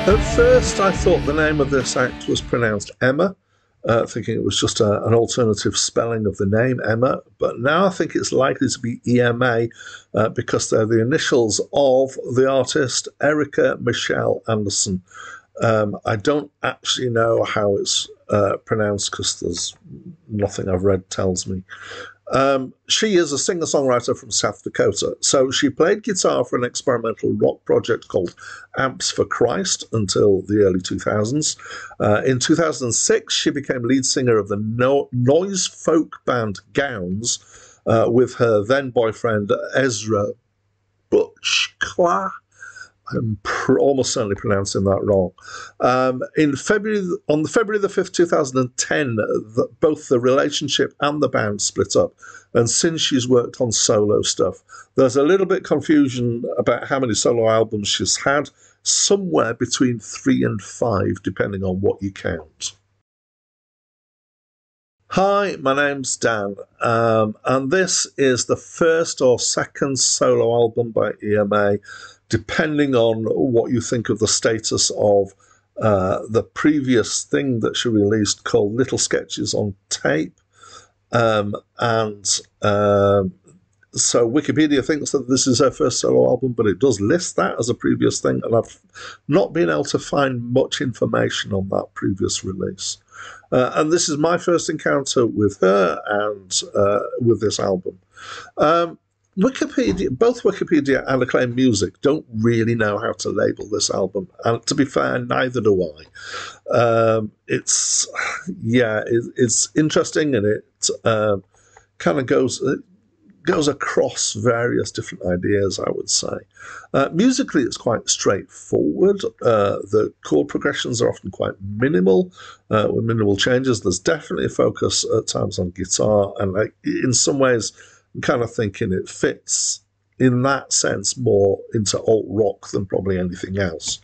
At first, I thought the name of this act was pronounced Emma, thinking it was just an alternative spelling of the name Emma. But now I think it's likely to be EMA because they're the initials of the artist Erica Michelle Anderson. I don't actually know how it's pronounced because there's nothing I've read tells me. She is a singer-songwriter from South Dakota. So she played guitar for an experimental rock project called Amps for Christ until the early 2000s. In 2006, she became lead singer of the noise folk band Gowns with her then boyfriend Ezra Butchkla. I'm almost certainly pronouncing that wrong. On February the 5th, 2010, both the relationship and the band split up. And since she's worked on solo stuff, there's a little bit confusion about how many solo albums she's had, somewhere between 3 and 5, depending on what you count. Hi, my name's Dan, and this is the first or second solo album by EMA, depending on what you think of the status of the previous thing that she released called Little Sketches on Tape. So Wikipedia thinks that this is her first solo album, but it does list that as a previous thing, and I've not been able to find much information on that previous release. And this is my first encounter with her and with this album. Both Wikipedia and Acclaim Music don't really know how to label this album, and to be fair, neither do I. It's interesting, and it kind of goes across various different ideas, I would say. Musically, it's quite straightforward. The chord progressions are often quite minimal, with minimal changes. There's definitely a focus at times on guitar, and in some ways, I'm kind of thinking it fits in that sense more into alt rock than probably anything else.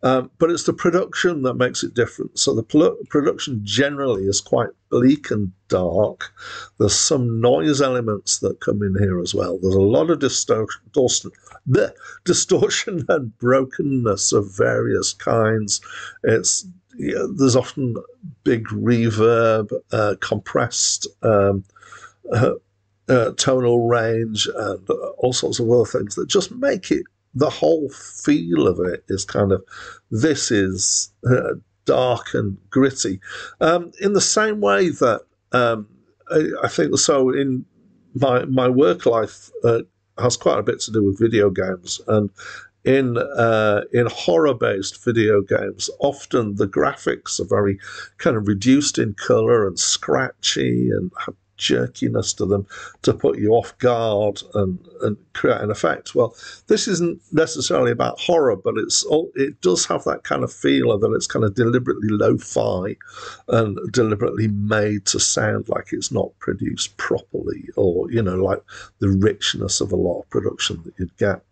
But it's the production that makes it different. So the production generally is quite bleak and dark. There's some noise elements that come in here as well. There's a lot of distortion and brokenness of various kinds. There's often big reverb, compressed tonal range, and all sorts of other things that just make it, the whole feel of it is kind of, this is dark and gritty. In the same way that I think so in my work life has quite a bit to do with video games, and in horror-based video games, often the graphics are very kind of reduced in color and scratchy and have jerkiness to them to put you off guard and create an effect. Well, this isn't necessarily about horror, but it does have that kind of feel that it's kind of deliberately lo-fi and deliberately made to sound like it's not produced properly, or like the richness of a lot of production that you'd get.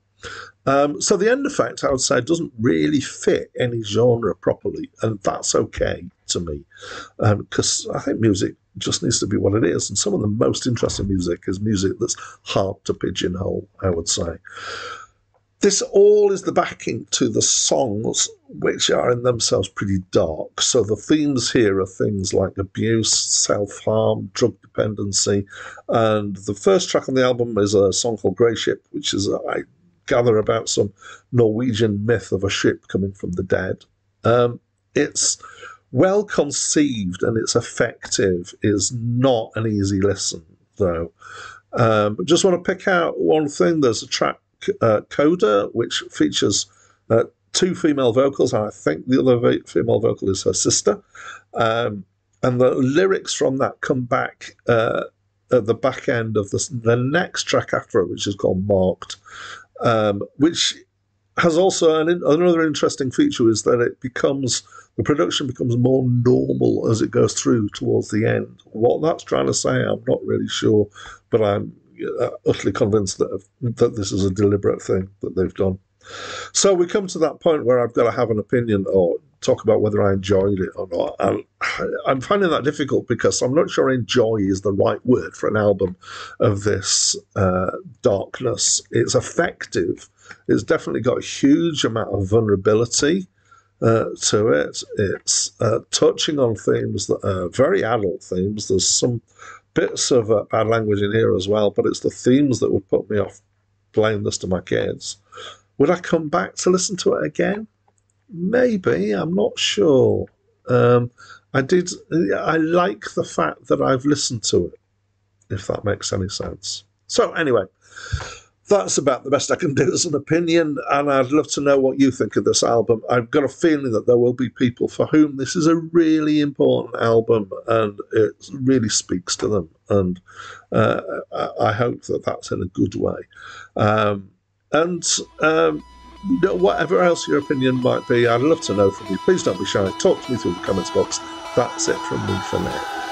So the end effect, I would say, doesn't really fit any genre properly, and that's okay to me, because I think music just needs to be what it is, and some of the most interesting music is music that's hard to pigeonhole, I would say. This all is the backing to the songs, which are in themselves pretty dark. So the themes here are things like abuse, self-harm, drug dependency, and the first track on the album is a song called Grey Ship, which is, I gather, about some Norwegian myth of a ship coming from the dead. It's well conceived and it's effective. Is not an easy listen, though. Just want to pick out one thing. There's a track, Coda, which features 2 female vocals, and I think the other female vocal is her sister. And the lyrics from that come back at the back end of the next track after it, which is called Marked, which has also another interesting feature, is that the production becomes more normal as it goes through towards the end. What that's trying to say, I'm not really sure, but I'm utterly convinced that this is a deliberate thing that they've done. So we come to that point where I've got to have an opinion or talk about whether I enjoyed it or not. And I'm finding that difficult because I'm not sure enjoy is the right word for an album of this darkness. It's effective. It's definitely got a huge amount of vulnerability. to it. It's touching on themes that are very adult themes. There's some bits of bad language in here as well, but it's the themes that would put me off playing this to my kids. Would I come back to listen to it again? Maybe. I'm not sure. I did. I like the fact that I've listened to it, if that makes any sense. So anyway, that's about the best I can do as an opinion, and I'd love to know what you think of this album. I've got a feeling that there will be people for whom this is a really important album, and it really speaks to them, and I hope that that's in a good way. Whatever else your opinion might be, I'd love to know from you. Please don't be shy. Talk to me through the comments box. That's it from me for now.